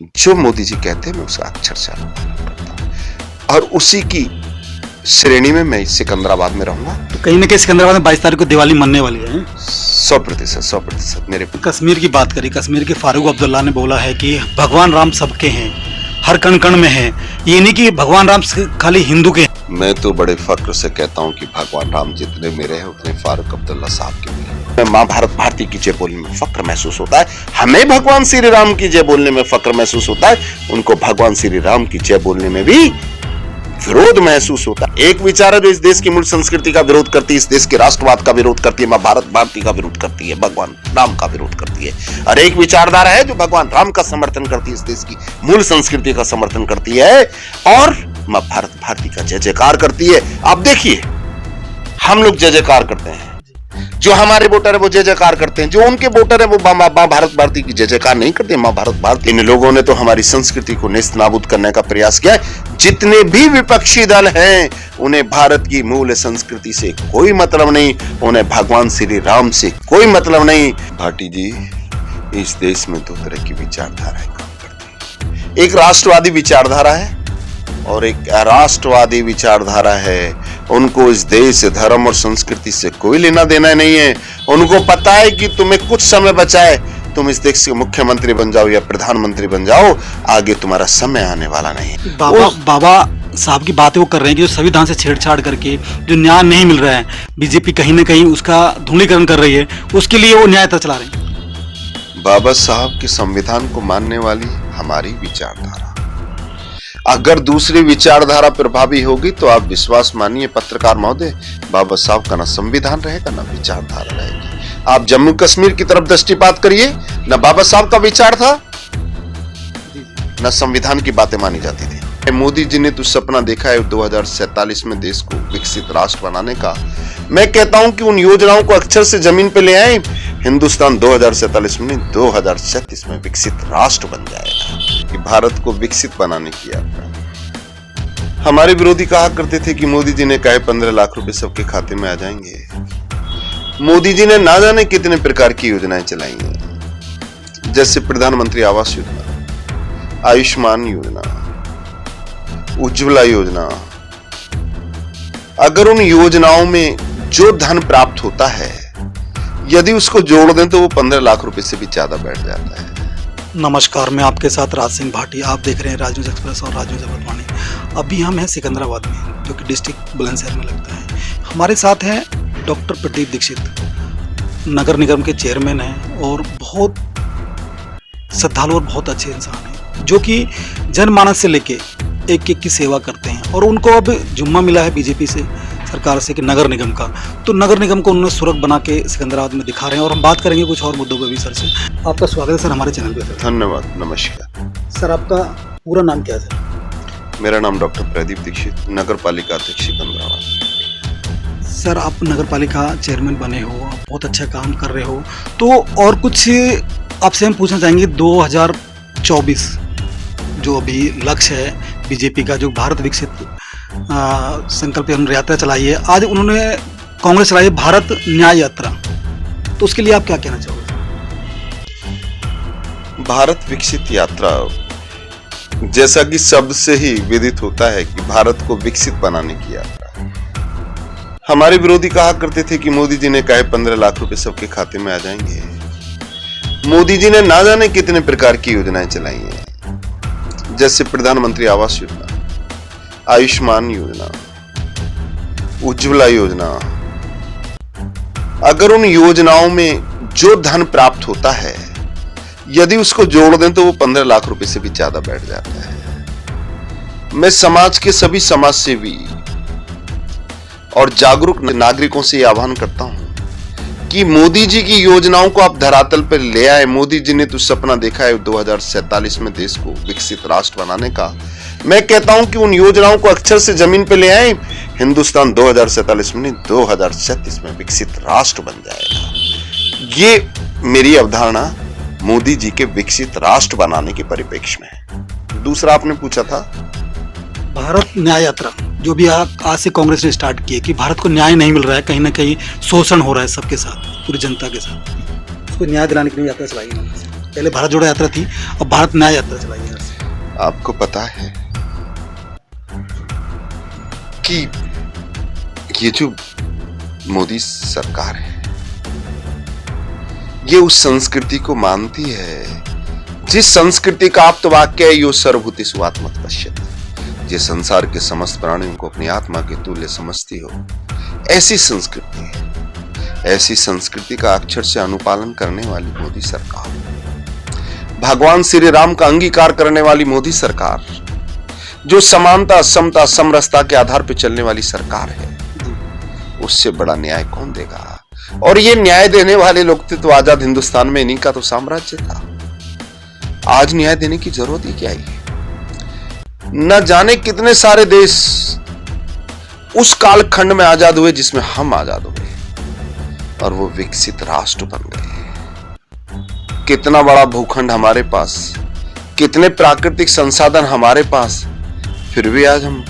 जो मोदी जी कहते हैं मैं उसका अक्षरशः पालन करता हूं और उसी की श्रेणी में मैं सिकंदराबाद में रहूंगा। तो कहीं ना कहीं सिकंदराबाद में 22 तारीख को दिवाली मनने वाली है। 100% मेरे। कश्मीर की बात करें, कश्मीर के फारूक अब्दुल्ला ने बोला है कि भगवान राम सबके हैं, हर कण कण में है, ये नहीं कि भगवान राम खाली हिंदू के हैं। मैं तो बड़े फक्र से कहता हूं कि भगवान राम जितने मेरे हैं उतने फारूक अब्दुल्ला साहब के भी हैं। माँ भारत भारती की जय बोलने में फक्र महसूस होता है, हमें भगवान श्री राम की जय बोलने में फक्र महसूस होता है, उनको भगवान श्री राम की जय बोलने में भी विरोध महसूस होता है। एक विचार जो इस देश की मूल संस्कृति का विरोध करती है, इस देश के राष्ट्रवाद का विरोध करती है, माँ भारत भारती का विरोध करती है, भगवान राम का विरोध करती है। और एक विचारधारा है जो भगवान राम का समर्थन करती है, इस देश की मूल संस्कृति का समर्थन करती है और माँ भारत भारती का जय जयकार करती है। आप देखिए, हम लोग जय जयकार करते हैं, जो हमारे वोटर है वो जय जयकार करते हैं, जो उनके वोटर है वो माँ भारत भारती की जय जयकार नहीं करते। माँ भारत भारती, इन लोगों ने तो हमारी संस्कृति को नेस्त नाबूद करने का प्रयास किया है। जितने भी विपक्षी दल हैं उन्हें भारत की मूल संस्कृति से कोई मतलब नहीं, उन्हें भगवान श्री राम से कोई मतलब नहीं। भाटी जी, इस देश में दो तरह की विचारधाराएं काम करती हैं, एक राष्ट्रवादी विचारधारा है और एक अराष्ट्रवादी विचारधारा है। उनको इस देश, धर्म और संस्कृति से कोई लेना देना नहीं है। उनको पता है कि तुम्हें कुछ समय बचा है, तुम इस देश के मुख्यमंत्री बन जाओ या प्रधानमंत्री बन जाओ, आगे तुम्हारा समय आने वाला नहीं है। बाबा साहब की बातें वो कर रहे हैं कि जो संविधान से छेड़छाड़ करके जो न्याय नहीं मिल रहा है, बीजेपी कहीं ना कहीं उसका धूलीकरण कर रही है, उसके लिए वो न्याय तक चला रहे हैं। बाबा साहब के संविधान को मानने वाली हमारी विचारधारा, अगर दूसरी विचारधारा प्रभावी होगी तो आप विश्वास मानिए पत्रकार महोदय, बाबा साहब का ना संविधान रहेगा ना विचारधारा रहेगी। आप जम्मू कश्मीर की तरफ दृष्टिपात करिए, ना बाबा साहब का विचार था ना संविधान की बातें मानी जाती थी। मोदी जी ने तो सपना देखा है 2047 में देश को विकसित राष्ट्र बनाने का। मैं कहता हूं कि उन योजनाओं को अक्षर से जमीन पे ले आए, हिंदुस्तान 2047 में 2037 में विकसित राष्ट्र बन जाएगा। कि भारत को विकसित बनाने की यात्रा। हमारे विरोधी कहा करते थे कि मोदी जी ने कहे 15 लाख रुपए सबके खाते में आ जाएंगे। मोदी जी ने ना जाने कितने प्रकार की योजनाएं चलाई हैं, जैसे प्रधानमंत्री आवास योजना, आयुष्मान योजना, उज्ज्वला योजना। अगर उन योजनाओं में जो धन प्राप्त होता है, यदि उसको जोड़ दें तो वो 15 लाख रुपए से भी ज्यादा बैठ जाता है। नमस्कार, मैं आपके साथ राज सिंह भाटी। आप देख रहे हैं राज न्यूज एक्सप्रेस और राज न्यूज अमृतवाणी। अभी हम हैं सिकंदराबाद में, जो कि डिस्ट्रिक्ट बुलंदशहर में लगता है। हमारे साथ हैं डॉक्टर प्रदीप दीक्षित, नगर निगम के चेयरमैन हैं और बहुत श्रद्धालु और बहुत अच्छे इंसान हैं, जो कि जनमानस से लेके एक एक की सेवा करते हैं। और उनको अब जुम्मा मिला है बीजेपी से, सरकार से, कि नगर निगम का, तो नगर निगम को उन्होंने सुरग बना के सिकंदराबाद में दिखा रहे हैं। और हम बात करेंगे कुछ और मुद्दों पर भी सर से। आपका स्वागत है सर हमारे चैनल पे। सर धन्यवाद, नमस्कार। सर आपका पूरा नाम क्या है सर? मेरा नाम डॉक्टर प्रदीप दीक्षित, नगर पालिका अध्यक्ष सिकंदराबाद। सर आप नगर पालिका चेयरमैन बने हो, आप बहुत अच्छा काम कर रहे हो, तो और कुछ आपसे हम पूछना चाहेंगे। 2024 जो अभी लक्ष्य है बीजेपी का, जो भारत विकसित संकल्प यात्रा चलाई है, आज उन्होंने कांग्रेस चलाई है भारत न्याय यात्रा, तो उसके लिए आप क्या कहना चाहोगे? भारत विकसित यात्रा, जैसा कि शब्द से ही विदित होता है कि भारत को विकसित बनाने की यात्रा। हमारे विरोधी कहा करते थे कि मोदी जी ने कहे 15 लाख रुपए सबके खाते में आ जाएंगे। मोदी जी ने ना जाने कितने प्रकार की योजनाएं चलाई हैं, जैसे प्रधानमंत्री आवास योजना, आयुष्मान योजना, उज्ज्वला योजना। अगर उन योजनाओं में जो धन प्राप्त होता है, यदि उसको जोड़ दें तो वो 15 लाख रुपए से भी ज्यादा बैठ जाता है। मैं समाज के सभी समाजसेवी और जागरूक नागरिकों से आह्वान करता हूं कि मोदी जी की योजनाओं को आप धरातल पर ले आए। मोदी जी ने तो सपना देखा है 2047 में देश को विकसित राष्ट्र बनाने का। मैं कहता हूं कि उन योजनाओं को अक्षर से जमीन पे ले आए, हिंदुस्तान 2047 में 2037 में विकसित राष्ट्र बन जाएगा। ये मेरी अवधारणा मोदी जी के विकसित राष्ट्र बनाने के परिप्रेक्ष्य में है। दूसरा आपने पूछा था भारत न्याय यात्रा, जो भी आज से कांग्रेस ने स्टार्ट की है, कि भारत को न्याय नहीं मिल रहा है, कहीं ना कहीं शोषण हो रहा है सबके साथ, पूरी जनता के साथ, उसको न्याय दिलाने के लिए यात्रा चलाई है। पहले भारत जोड़ो यात्रा थी, अब भारत न्याय यात्रा चलाई है। आपको पता है कि ये जो मोदी सरकार है ये उस संस्कृति को मानती है जिस संस्कृति का आप्तवाक्य है यो सर्वभूतेषु आत्मतः पश्यति, जिस संसार के समस्त प्राणियों को अपनी आत्मा के तुल्य समझती हो, ऐसी संस्कृति है। ऐसी संस्कृति का अक्षर से अनुपालन करने वाली मोदी सरकार, भगवान श्री राम का अंगीकार करने वाली मोदी सरकार, जो समानता समता समरसता के आधार पर चलने वाली सरकार है, उससे बड़ा न्याय कौन देगा। और ये न्याय देने वाले लोग थे तो आजाद हिंदुस्तान में इन्हीं का तो साम्राज्य था। आज न्याय देने की जरूरत ही क्या है। न जाने कितने सारे देश उस कालखंड में आजाद हुए जिसमें हम आजाद हुए और वो विकसित राष्ट्र बन गए। कितना बड़ा भूखंड हमारे पास, कितने प्राकृतिक संसाधन हमारे पास, फिर भी आज हम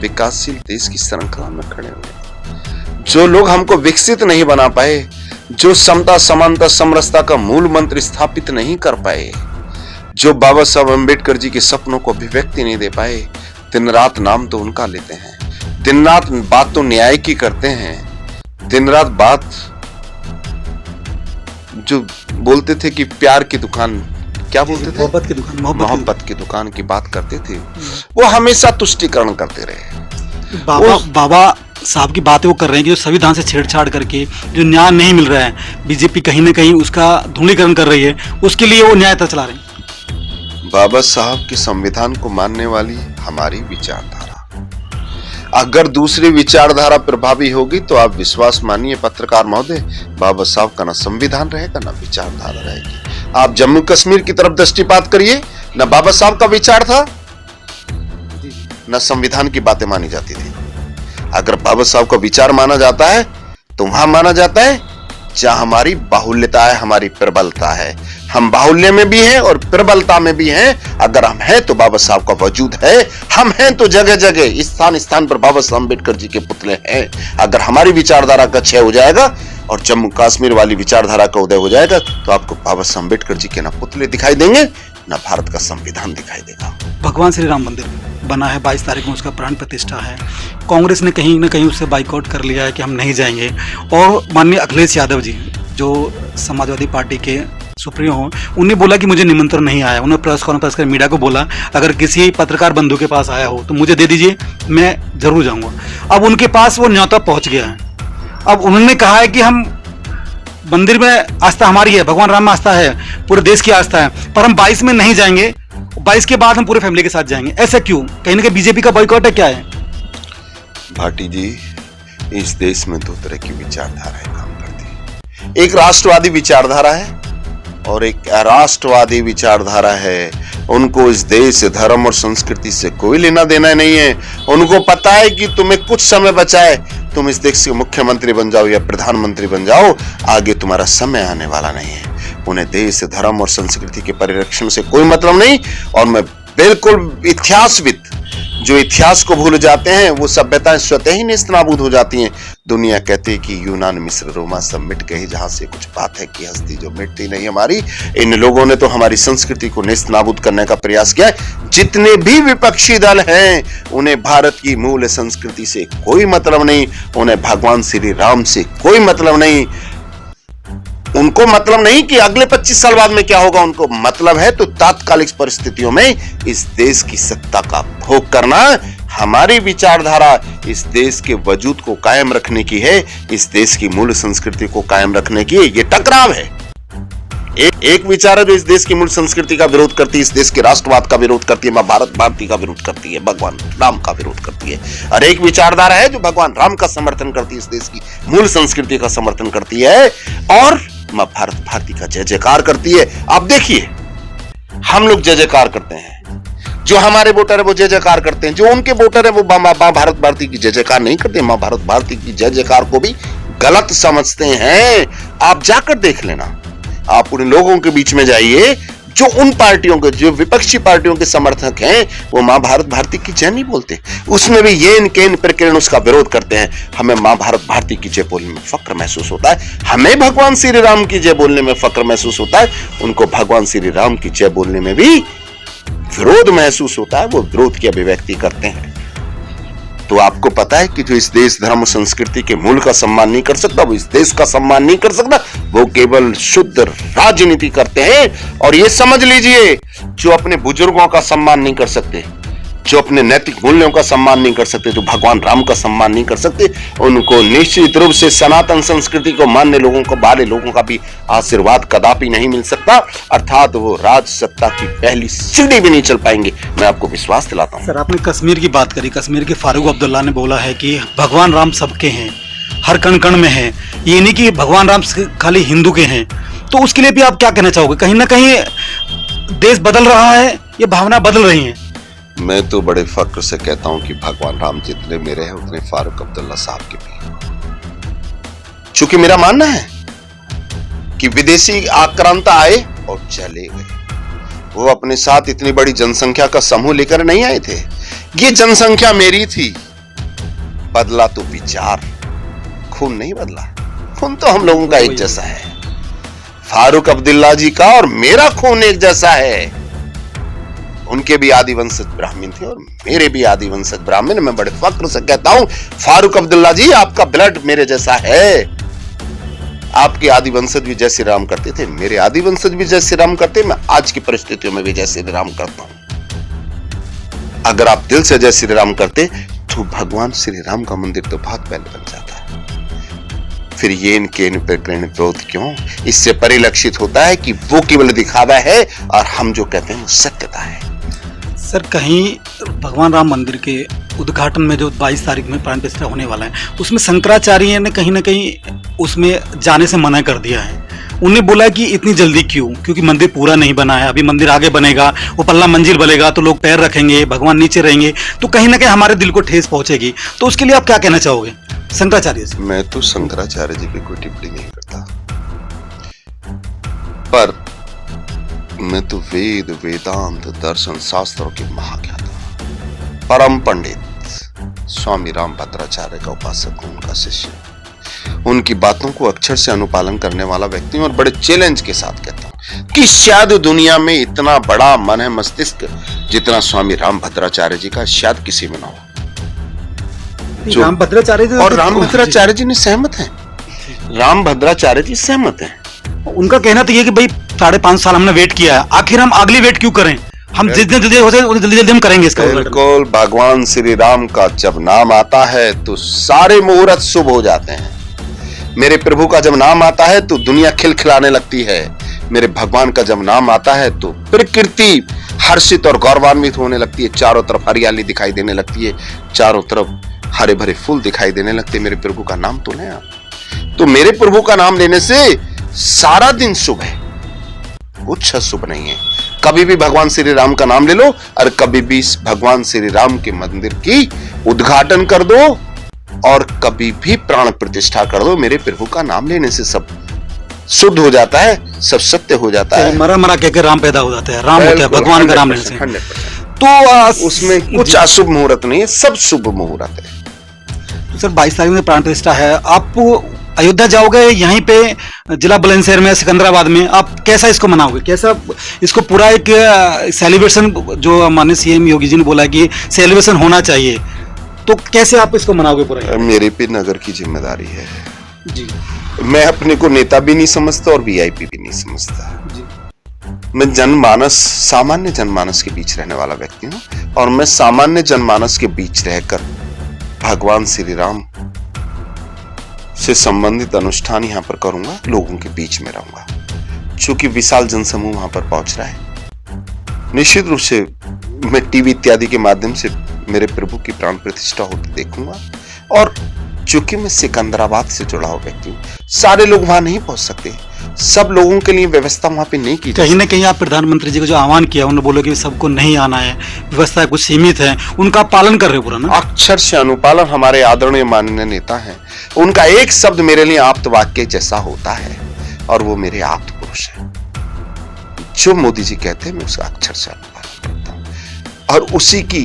विकासशील देश की श्रृंखला में खड़े हुए। जो लोग हमको विकसित नहीं बना पाए, जो समता समानता समरसता का मूल मंत्र स्थापित नहीं कर पाए, जो बाबा साहब अम्बेडकर जी के सपनों को अभिव्यक्ति नहीं दे पाए, दिन रात नाम तो उनका लेते हैं, दिन रात बात तो न्याय की करते हैं, दिन रात बात जो बोलते थे कि प्यार की दुकान, क्या बोलते थे, मोहब्बत की दुकान, मोहब्बत की दुकान की बात करते थे, वो हमेशा तुष्टिकरण करते रहे। बाबा साहब की बातें वो कर रहे हैं कि जो संविधान से छेड़छाड़ करके जो न्याय नहीं मिल रहा है, बीजेपी कहीं ना कहीं उसका धूलीकरण कर रही है, उसके लिए वो न्याय चला रहे हैं। बाबा साहब के संविधान को मानने वाली हमारी विचारधारा, अगर दूसरी विचारधारा प्रभावी होगी तो आप विश्वास मानिए पत्रकार महोदय, बाबा साहब का ना संविधान रहेगा ना विचारधारा रहेगी। आप जम्मू कश्मीर की तरफ दृष्टिपात करिए, ना बाबा साहब का विचार था ना संविधान की बातें मानी जाती थी। अगर बाबा साहब का विचार माना जाता है तो वहां माना जाता है जहां हमारी बाहुल्यता है, हमारी प्रबलता है। हम बाहुल्य में भी हैं और प्रबलता में भी हैं। अगर हम हैं तो बाबा साहब का वजूद है, हम हैं तो जगह जगह स्थान स्थान पर बाबा साहब अम्बेडकर जी के पुतले हैं। अगर हमारी विचारधारा का क्षय हो जाएगा और जम्मू कश्मीर वाली विचारधारा का उदय हो जाएगा तो आपको बाबा साहब अम्बेडकर जी के ना पुतले दिखाई देंगे ना भारत का संविधान दिखाई देगा। भगवान श्री राम मंदिर बना है, 22 तारीख में उसका प्राण प्रतिष्ठा है। कांग्रेस ने कहीं ना कहीं उससे बाइकआउट कर लिया है कि हम नहीं जाएंगे। और माननीय अखिलेश यादव जी जो समाजवादी पार्टी के सुप्रीमो हो, उन्हें बोला कि मुझे निमंत्रण नहीं आया। उन्होंने प्रेस कॉन्फ्रेंस कर मीडिया को बोला अगर किसी पत्रकार बंधु के पास आया हो तो मुझे दे दीजिए, मैं जरूर जाऊंगा। अब उनके पास वो न्योता पहुंच गया है। अब उन्होंने कहा है कि हम मंदिर में आस्था हमारी है, भगवान राम में आस्था है, पूरे देश की आस्था है, पर हम 22 में नहीं जाएंगे, 22 के बाद हम पूरे फैमिली के साथ जाएंगे। ऐसा क्यों? कहीं ना कहीं बीजेपी का बॉयकॉट है, क्या है? भाटी जी, इस देश में दो तरह की विचारधाराएं काम करती है। एक राष्ट्रवादी विचारधारा है और एक अराष्ट्रवादी विचारधारा है। उनको इस देश धर्म और संस्कृति से कोई लेना देना नहीं है। उनको पता है कि तुम्हें कुछ समय बचा है, तुम इस देश के मुख्यमंत्री बन जाओ या प्रधानमंत्री बन जाओ, आगे तुम्हारा समय आने वाला नहीं है। उन्हें देश धर्म और संस्कृति के परिरक्षण से कोई मतलब नहीं। और मैं बिल्कुल इतिहासविद जो इतिहास को भूल जाते हैं वो सभ्यताएं स्वतः ही नेस्तनाबूद हो जाती हैं। दुनिया कहती है कि यूनान मिस्र रोमा सब मिट गई, जहां से कुछ बात है कि हस्ती जो मिटती नहीं हमारी। इन लोगों ने तो हमारी संस्कृति को नेस्तनाबूद करने का प्रयास किया है। जितने भी विपक्षी दल हैं उन्हें भारत की मूल संस्कृति से कोई मतलब नहीं, उन्हें भगवान श्री राम से कोई मतलब नहीं। उनको मतलब नहीं कि अगले 25 साल बाद में क्या होगा, उनको मतलब है तो तात्कालिक परिस्थितियों में इस देश की सत्ता का भोग करना। हमारी विचारधारा इस देश के वजूद को कायम रखने की है, इस देश की मूल संस्कृति को कायम रखने की। ये टकराव है। एक विचार है जो इस देश की मूल संस्कृति का विरोध करती है, इस देश के राष्ट्रवाद का विरोध करती है, मां भारत भारती का विरोध करती है, भगवान राम का विरोध करती है। और एक विचारधारा है जो भगवान राम का समर्थन करती है, इस देश की मूल संस्कृति का समर्थन करती है और मां भारत भारती का जय जयकार करती है। आप देखिए, हम लोग जय जयकार करते हैं, जो हमारे वोटर है वो जय जयकार करते हैं, जो उनके वोटर है वो मां भारत भारती की जय जयकार नहीं करते, मां भारत भारती की जय जयकार को भी गलत समझते हैं। आप जाकर देख लेना, आप उन लोगों के बीच में जाइए जो उन पार्टियों के, जो विपक्षी पार्टियों के समर्थक हैं, वो मां भारत भारती की जय नहीं बोलते, उसमें भी येन केन प्रकीर्ण उसका विरोध करते हैं। हमें मां भारत भारती की जय बोलने में फक्र महसूस होता है, हमें भगवान श्री राम की जय बोलने में फक्र महसूस होता है, उनको भगवान श्री राम की जय बोलने में भी विरोध महसूस होता है, वो विरोध की अभिव्यक्ति करते हैं। तो आपको पता है कि जो इस देश धर्म संस्कृति के मूल का सम्मान नहीं कर सकता, वो इस देश का सम्मान नहीं कर सकता, वो केवल शुद्ध राजनीति करते हैं। और ये समझ लीजिए, जो अपने बुजुर्गों का सम्मान नहीं कर सकते, जो अपने नैतिक मूल्यों का सम्मान नहीं कर सकते, जो भगवान राम का सम्मान नहीं कर सकते, उनको निश्चित रूप से सनातन संस्कृति को मानने लोगों को, वाले लोगों का भी आशीर्वाद कदापि नहीं मिल सकता, अर्थात वो राज सत्ता की पहली सीढ़ी भी नहीं चल पाएंगे। मैं आपको विश्वास दिलाता हूं। सर, आपने कश्मीर की बात करी। कश्मीर के फारूक अब्दुल्ला ने बोला है कि भगवान राम सबके हैं, हर कण कण में है, ये नहीं कि भगवान राम खाली हिंदू के हैं। तो उसके लिए भी आप क्या कहना चाहोगे? कहीं ना कहीं देश बदल रहा है, ये भावना बदल रही है। मैं तो बड़े फक्र से कहता हूं कि भगवान राम जितने मेरे हैं उतने फारूक अब्दुल्ला साहब के भी। चूंकि मेरा मानना है कि विदेशी आक्रांता आए और चले गए, वो अपने साथ इतनी बड़ी जनसंख्या का समूह लेकर नहीं आए थे। ये जनसंख्या मेरी थी, बदला तो विचार, खून नहीं बदला। खून तो हम लोगों का एक जैसा है, फारूक अब्दुल्ला जी का और मेरा खून एक जैसा है। उनके भी आदि वंशज ब्राह्मण थे और मेरे भी आदि वंशज ब्राह्मण। मैं बड़े फक्र से कहता हूं, फारूक अब्दुल्ला जी, आपका ब्लड मेरे जैसा है। आपके आदि वंशज भी जय श्री राम करते थे, मेरे आदि वंशज भी जय श्री राम करते, मैं आज की परिस्थितियों में भी जय श्री राम करता हूं। अगर आप दिल से जय श्री राम करते तो भगवान श्री राम का मंदिर तो बहुत पहले बन जाता। फिर ये इनके विरोध क्यों? इससे परिलक्षित होता है कि वो केवल दिखावा है और हम जो कहते हैं वो सत्यता है। सर, कहीं भगवान राम मंदिर के उद्घाटन में जो 22 तारीख में प्राण प्रतिष्ठा होने वाला है, उसमें शंकराचार्य ने कहीं ना कहीं उसमें जाने से मना कर दिया है। उन्हें बोला कि इतनी जल्दी क्यों? क्योंकि मंदिर पूरा नहीं बना है, अभी मंदिर आगे बनेगा, वो पल्ला मंजिल बनेगा तो लोग पैर रखेंगे, भगवान नीचे रहेंगे, तो कहीं ना कहीं हमारे दिल को ठेस पहुंचेगी। तो उसके लिए आप क्या कहना चाहोगे शंकराचार्य से? मैं तो शंकराचार्य जी पे कोई टिप्पणी नहीं करता, पर मैं तो वेद वेदांत दर्शन शास्त्रों के महाज्ञाता परम पंडित स्वामी राम भद्राचार्य का उपासक हूं, उनका शिष्य, उनकी बातों को अक्षर से अनुपालन करने वाला व्यक्ति हूं। और बड़े चैलेंज के साथ कहता हूं कि शायद दुनिया में इतना बड़ा मन है, मस्तिष्क जितना स्वामी राम भद्राचार्य जी का शायद किसी में ना हो। राम भद्राचार्य जी और राम भद्राचार्य जी ने सहमत हैं, राम भद्राचार्य जी सहमत हैं। उनका कहना तो ये कि भाई 5.5 साल हमने वेट किया है, आखिर हम अगली वेट क्यों करें? हम जितने जल्दी हो जाए जल्दी जल्दी हम करेंगे इसका। बिल्कुल, भगवान श्री राम का जब नाम आता है तो सारे मुहूर्त शुभ हो जाते हैं। मेरे प्रभु का जब नाम आता है तो दुनिया खिलखिलाने लगती है। मेरे भगवान का जब नाम आता है तो प्रकृति हर्षित और गौरवान्वित होने लगती है। चारों तरफ हरियाली दिखाई देने लगती है, चारों तरफ हरे भरे फूल दिखाई देने लगते। मेरे प्रभु का नाम तो लें आप। तो मेरे प्रभु का नाम लेने से सारा दिन शुभ है, कुछ अशुभ नहीं है। कभी भी भगवान श्री राम का नाम ले लो और कभी भी भगवान श्री राम के मंदिर की उद्घाटन कर दो और कभी भी प्राण प्रतिष्ठा कर दो। मेरे प्रभु का नाम लेने से सब शुद्ध हो जाता है, सब सत्य हो जाता है। मरा मरा कहकर राम पैदा हो जाता है, राम होता है भगवान का नाम लेने से। 100%। तो उसमें कुछ अशुभ मुहूर्त नहीं है, सब शुभ मुहूर्त है। तो सर 22 तारीख में प्राण प्रतिष्ठा है, आप अयोध्या जाओगे, यहीं पे जिला बुलंदशहर में, सिकंदराबाद में, आप कैसा इसको मनाओगे? कैसा इसको पूरा एक सेलिब्रेशन, जो माननीय सीएम योगी जी ने बोला कि सेलिब्रेशन होना चाहिए, तो कैसे आप इसको मनाओगे पूरा? मेरे पे नगर की जिम्मेदारी है जी। मैं अपने को नेता भी नहीं समझता और वीआईपी भी नहीं समझता जी। मैं जनमानस, सामान्य जनमानस के बीच रहने वाला व्यक्ति हूं और मैं सामान्य जनमानस के बीच रहकर भगवान श्री राम से संबंधित अनुष्ठान यहां पर करूंगा, लोगों के बीच में रहूंगा। चूंकि विशाल जनसमूह वहां पर पहुंच रहा है, निश्चित रूप से मैं टीवी इत्यादि के माध्यम से मेरे प्रभु की प्राण प्रतिष्ठा होती देखूंगा। और चूंकि मैं सिकंदराबाद से जुड़ा हुआ व्यक्ति हूँ, सारे लोग वहां नहीं पहुंच सकते, सब लोगों के लिए व्यवस्था वहां पे नहीं की। कहीं ना कहीं आप प्रधानमंत्री जी को जो आह्वान किया, उन्होंने बोला कि सबको नहीं आना है, व्यवस्था कुछ सीमित है, उनका पालन कर रहे हो पूरा ना? अक्षर से अनुपालन। हमारे आदरणीय माननीय नेता हैं, उनका एक शब्द मेरे लिए आप्त वाक्य जैसा होता है और वो मेरे आप्त पुरुष है। जो मोदी जी कहते हैं मैं उसका अक्षरशः पालन करता हूं और उसी की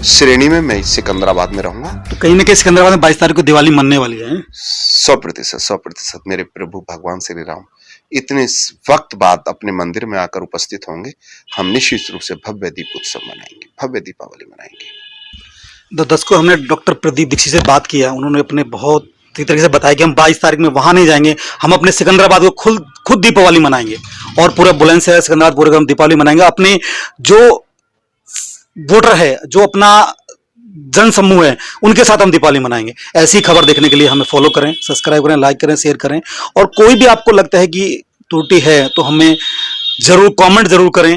श्रेणी में मैं सिकंदराबाद में रहूंगा। तो कहीं ना कहीं सिकंदराबाद में 22 तारीख को दिवाली मनने वाली है। 100% मेरे प्रभु भगवान श्री राम इतने वक्त बाद अपने मंदिर में आकर उपस्थित होंगे। हम निश्चित रूप से भव्य दीप उत्सव मनाएंगे, भव्य दीपावली मनाएंगे। दर्शकों, हमने डॉक्टर प्रदीप दीक्षित से बात किया। उन्होंने अपने बहुत ही तरीके से बताया कि हम 22 तारीख में वहां नहीं जाएंगे, हम अपने सिकंदराबाद को खुद दीपावली मनाएंगे और पूरा बुलंदशहर सिकंदराबाद पूरे हम दीपावली मनाएंगे। अपने जो वोटर है, जो अपना जन समूह है, उनके साथ हम दीपावली मनाएंगे। ऐसी खबर देखने के लिए हमें फॉलो करें, सब्सक्राइब करें, लाइक करें, शेयर करें और कोई भी आपको लगता है कि त्रुटि है तो हमें जरूर कमेंट जरूर करें।